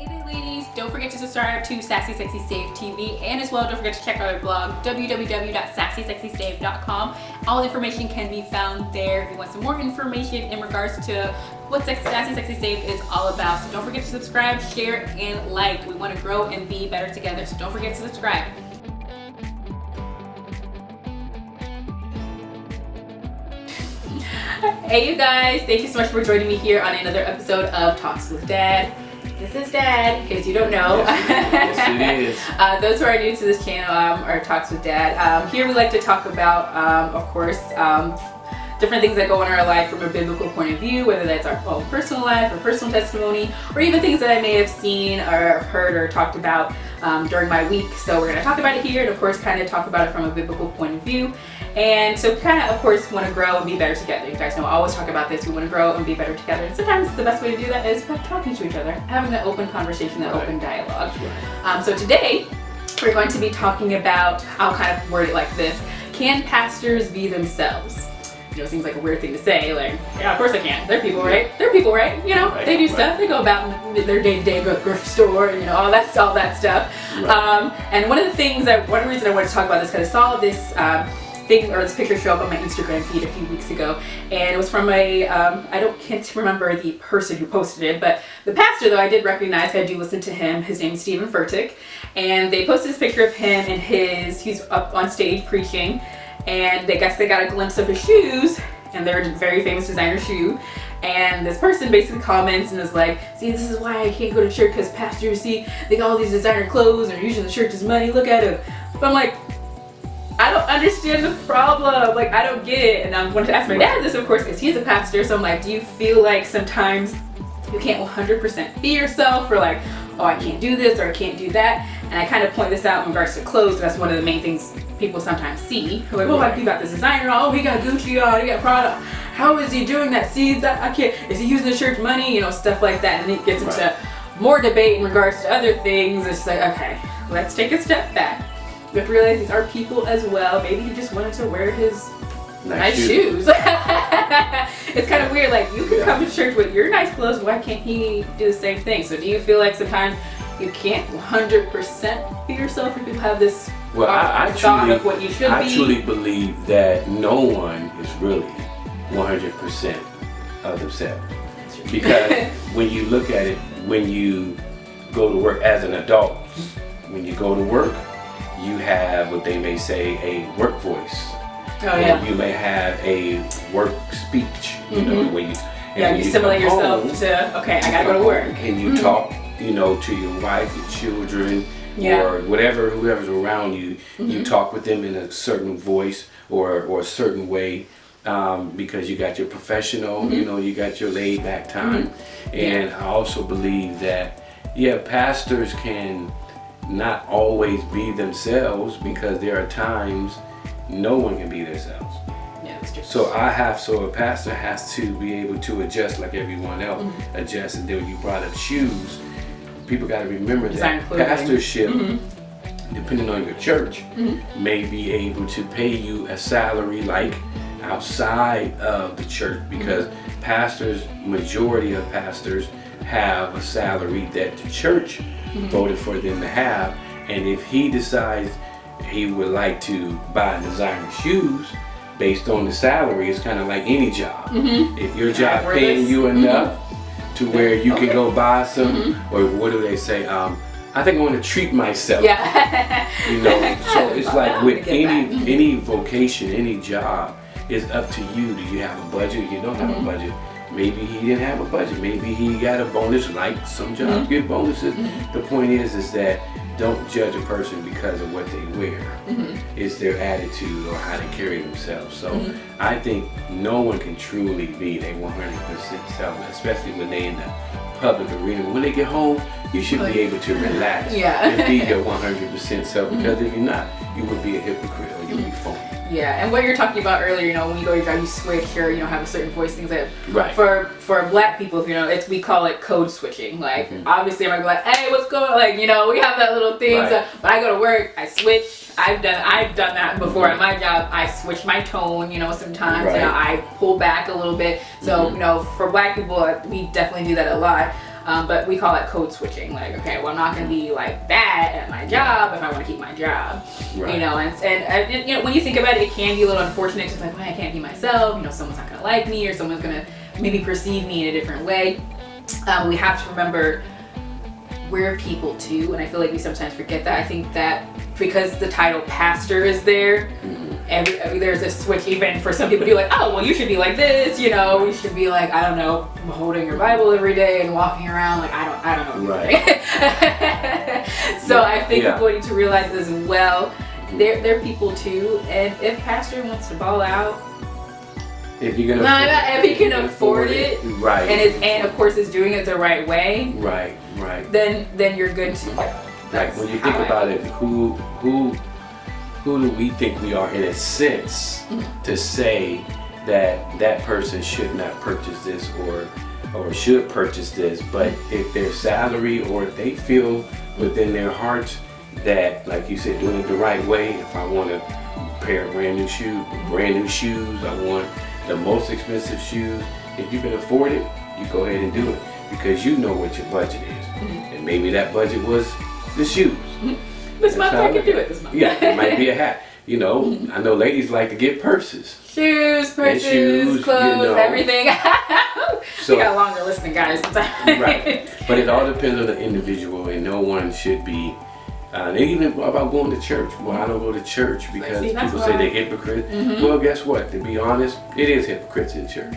Hey there ladies, don't forget to subscribe to Sassy Sexy Save TV, and as well don't forget to check out our blog www.sassysexysave.com. All information can be found there if you want some more information in regards to what Sassy Sexy Save is all about. So don't forget to subscribe, share, and like. We want to grow and be better together, so don't forget to subscribe. Hey you guys, thank you so much for joining me here on another episode of Talks with Dad. This is Dad, in case you don't know. Yes, it is. Those who are new to this channel are Talks with Dad. Here we like to talk about, of course, different things that go on in our life from a biblical point of view, whether that's our own personal life or personal testimony, or even things that I may have seen or heard or talked about during my week. So we're going to talk about it here and, of course, kind of talk about it from a biblical point of view. And so kind of course, want to grow and be better together. You guys know I always talk about this. We want to grow and be better together. And sometimes the best way to do that is by talking to each other, having that open conversation, that open dialogue. Right. So today, we're going to be talking about, I'll kind of word it like this: can pastors be themselves? You know, it seems like a weird thing to say, like, yeah, of course they can. They're people, right? They're people, right? You know, they do stuff. They go about their day-to-day grocery store, and, you know, all that stuff. Right. And one reason I wanted to talk about this, because I saw this thing, or this picture show up on my Instagram feed a few weeks ago, and it was from I can't remember the person who posted it, but the pastor, though, I did recognize. I do listen to him. His name is Stephen Furtick, and they posted this picture of him and he's up on stage preaching, and I guess they got a glimpse of his shoes, and they're a very famous designer shoe. And this person basically comments and is like, see, this is why I can't go to church, because pastors, see, they got all these designer clothes and they're using the church's money. Look at them. But I'm like, I don't understand the problem. Like, I don't get it. And I wanted to ask my dad this, of course, because he's a pastor. So I'm like, do you feel like sometimes you can't 100% be yourself, or like, oh, I can't do this or I can't do that? And I kind of point this out in regards to clothes. That's one of the main things people sometimes see. They're like, oh, he got this designer on. Oh, he got Gucci on. He got Prada. How is he doing that? See, that I can't. Is he using the church money? You know, stuff like that. And it gets into more debate in regards to other things. It's like, okay, let's take a step back. You have to realize these are people as well. Maybe he just wanted to wear his nice shoes. It's kind of weird. Like, you can come to church with your nice clothes. Why can't he do the same thing? So do you feel like sometimes you can't 100% be yourself, or people have this thought of what you should be? I truly believe that no one is really 100% of themselves. Because when you look at it, when you go to work as an adult, when you go to work, you have what they may say a work voice. You may have a work speech. You know, when you you simulate yourself to, okay, I gotta go to work. And you talk, you know, to your wife, your children, or whoever's around you. You talk with them in a certain voice or a certain way, because you got your professional, you know, you got your laid back time. And I also believe that, pastors can not always be themselves, because there are times no one can be themselves. Yeah, that's true. So a pastor has to be able to adjust like everyone else adjusts. And then when you brought up shoes, people got to remember that pastorship, depending on your church, may be able to pay you a salary like outside of the church, because majority of pastors have a salary that the church voted for them to have. And if he decides he would like to buy designer shoes based on the salary, it's kind of like any job. If your job paying you enough to where you can go buy some, or what do they say? I think I want to treat myself. You know, so it's like with any vocation, any job, it's up to you. Do you have a budget? You don't have a budget. Maybe he didn't have a budget. Maybe he got a bonus, like some jobs get bonuses. The point is that don't judge a person because of what they wear. It's their attitude or how they carry themselves. So I think no one can truly be their 100% self, especially when they're in the public arena. When they get home, you should be able to relax and be your 100% self, because if you're not, you would be a hypocrite or you'll be phony. Yeah, and what you're talking about earlier, you know, when you go to your job, you switch, or, you know, have a certain voice, things like that. Right. For black people, you know, we call it code switching. Like, obviously, I'm gonna be like, hey, what's going on? Like, you know, we have that little thing. So, but I go to work, I switch. I've done that before at my job. I switch my tone, you know, sometimes. You know, I pull back a little bit. So, you know, for black people, we definitely do that a lot. But we call that code switching. Like, okay, well, I'm not going to be like that at my job if I want to keep my job. Right. You know, and you know, when you think about it, it can be a little unfortunate because like, well, I can't be myself. You know, someone's not going to like me, or someone's going to maybe perceive me in a different way. We have to remember we're people too, and I feel like we sometimes forget that. I think that because the title pastor is there, there's a switch even for some people to be like, oh, well, you should be like this, you know, we should be like, I don't know, holding your Bible every day and walking around like, I don't know. Right. So I think people need to realize as well, they're people too, and if pastor wants to ball out, if you can afford it, right, and of course is doing it the right way, right, then you're good too. Like when you think about it, who do we think we are in a sense to say that person should not purchase this or should purchase this? But if their salary or if they feel within their hearts that, like you said, doing it the right way, if I want a pair of brand new shoes, I want the most expensive shoes, if you can afford it, you go ahead and do it because you know what your budget is. And maybe that budget was the shoes. This month I can do it this month. Yeah, it might be a hat. You know, I know ladies like to get purses. Shoes, purses, clothes, everything. So, we got a longer list than guys sometimes. Right. But it all depends on the individual, and no one should be even about going to church. Well, I don't go to church because people say they're hypocrites. Well, guess what? To be honest, it is hypocrites in church.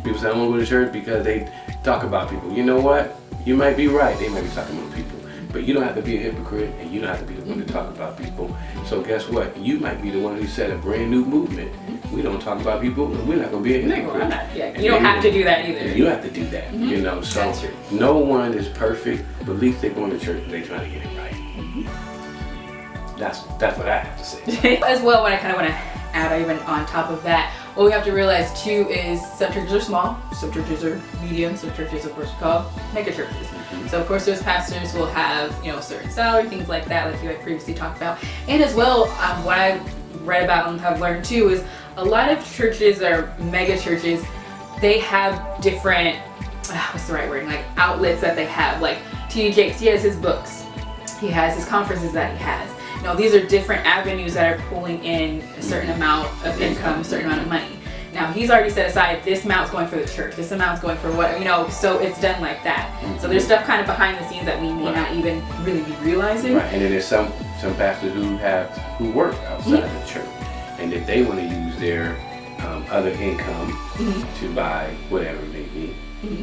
People say I don't go to church because they talk about people. You know what? You might be right. They might be talking about people. But you don't have to be a hypocrite, and you don't have to be the one to talk about people. So guess what? You might be the one who set a brand new movement. We don't talk about people, and we're not going to be a hypocrite. Yeah, you don't have to do that either. You don't have to do that, you know. So no one is perfect, but at least they're going to church and they're trying to get it right. That's what I have to say. As well, what I kind of want to add even on top of that, what we have to realize too is some churches are small, some churches are medium, some churches of course are called mega churches. So of course those pastors will have, you know, a certain salary, things like that, like you had previously talked about. And as well, what I read about and have learned too is a lot of churches or mega churches, they have different, what's the right word, like outlets that they have. Like T.D. Jakes, he has his books, he has his conferences that he has. You know, these are different avenues that are pulling in a certain amount of income, a certain amount of money. Now, he's already set aside this amount's going for the church, this amount's going for what, you know, so it's done like that. So there's stuff kind of behind the scenes that we may not even really be realizing. Right, and then there's some pastors who work outside of the church, and if they want to use their other income to buy whatever it may be,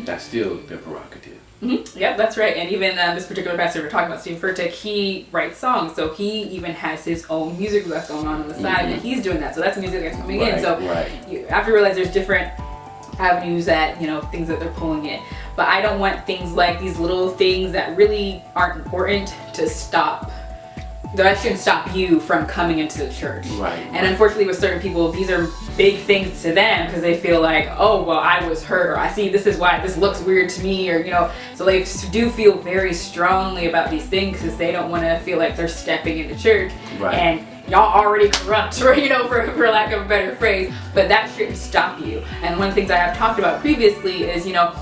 that's still their prerogative. Yep, that's right. And even this particular pastor we're talking about, Steve Furtick, he writes songs, so he even has his own music that's going on the side, and he's doing that. So that's music that's coming in. So you have to realize there's different avenues that, you know, things that they're pulling in. But I don't want things like these little things that really aren't important to stop. That shouldn't stop you from coming into the church. And unfortunately with certain people, these are big things to them because they feel like, oh, well, I was hurt, or I see this is why this looks weird to me, or, you know, so they do feel very strongly about these things because they don't want to feel like they're stepping into church and y'all already corrupt, or, you know, for lack of a better phrase, but that shouldn't stop you. And one of the things I have talked about previously is, you know,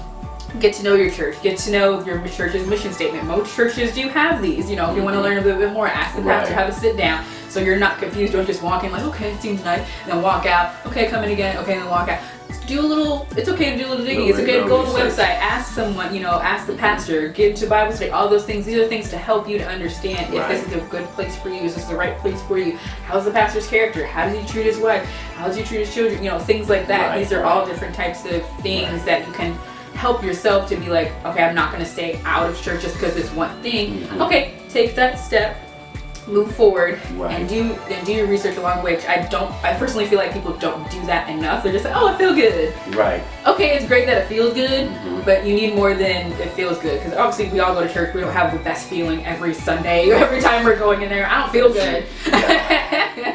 get to know your church, get to know your church's mission statement. Most churches do have these. You know, if you want to learn a little bit more, ask the pastor how to sit down so you're not confused. Don't just walk in like, okay, it seems nice, and then walk out, okay, come in again, okay, and then walk out. Do a little, it's okay to do a little digging. It's okay to go on the website, ask someone, you know, ask the pastor, get into Bible study, all those things. These are things to help you to understand if this is a good place for you, is this the right place for you? How's the pastor's character? How does he treat his wife? How does he treat his children? You know, things like that. These are all different types of things that you can help yourself to be like, okay, I'm not going to stay out of church just because it's one thing. Okay, take that step, move forward, and do your research along the way. Which I personally feel like people don't do that enough. They're just like, oh, I feel good. Okay, it's great that it feels good, but you need more than it feels good, because obviously we all go to church. We don't have the best feeling every Sunday, every time we're going in there. I don't feel good.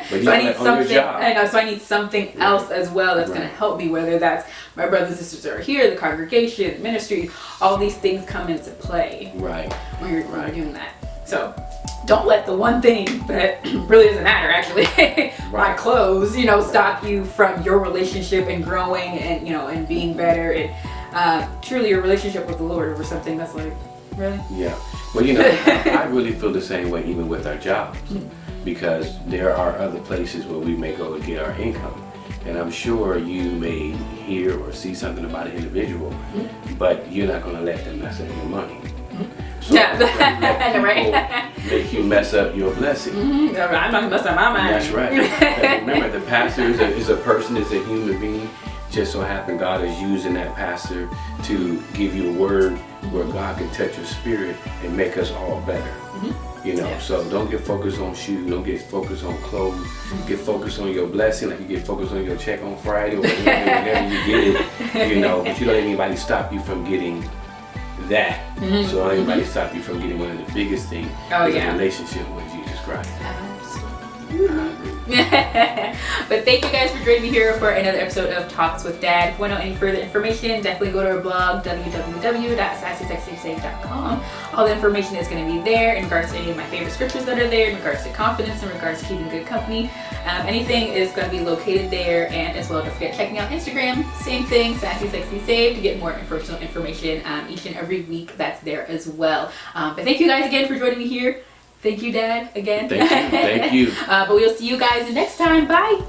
So I need something. I know. So I need something else as well that's going to help me. Whether that's my brothers and sisters are here, the congregation, ministry, all these things come into play. When you're doing that. So don't let the one thing that really doesn't matter, actually, my clothes, you know, stop you from your relationship and growing and, you know, and being better. And truly a relationship with the Lord over something that's like, really? Yeah. Well, you know, I really feel the same way even with our jobs, because there are other places where we may go to get our income. And I'm sure you may hear or see something about an individual, but you're not going to let them mess up your money. So Right. make you mess up your blessing. I'm not going to mess up my money. That's right. And remember, the pastor is a person, is a human being. Just so happen God is using that pastor to give you a word where God can touch your spirit and make us all better. You know, so don't get focused on shoes, don't get focused on clothes, get focused on your blessing, like you get focused on your check on Friday or whenever you get it, you know, but you don't let anybody stop you from getting that. So don't let anybody stop you from getting one of the biggest things, a relationship with Jesus Christ. But thank you guys for joining me here for another episode of Talks with Dad. If you want to know any further information, definitely go to our blog, www.sassysexysave.com. All the information is going to be there in regards to any of my favorite scriptures that are there, in regards to confidence, in regards to keeping good company. Anything is going to be located there, and as well, don't forget checking out Instagram. Same thing, Sassy Sexy Save, to get more personal information each and every week. That's there as well. But thank you guys again for joining me here. Thank you, Dad, again. Thank you. But we'll see you guys next time. Bye.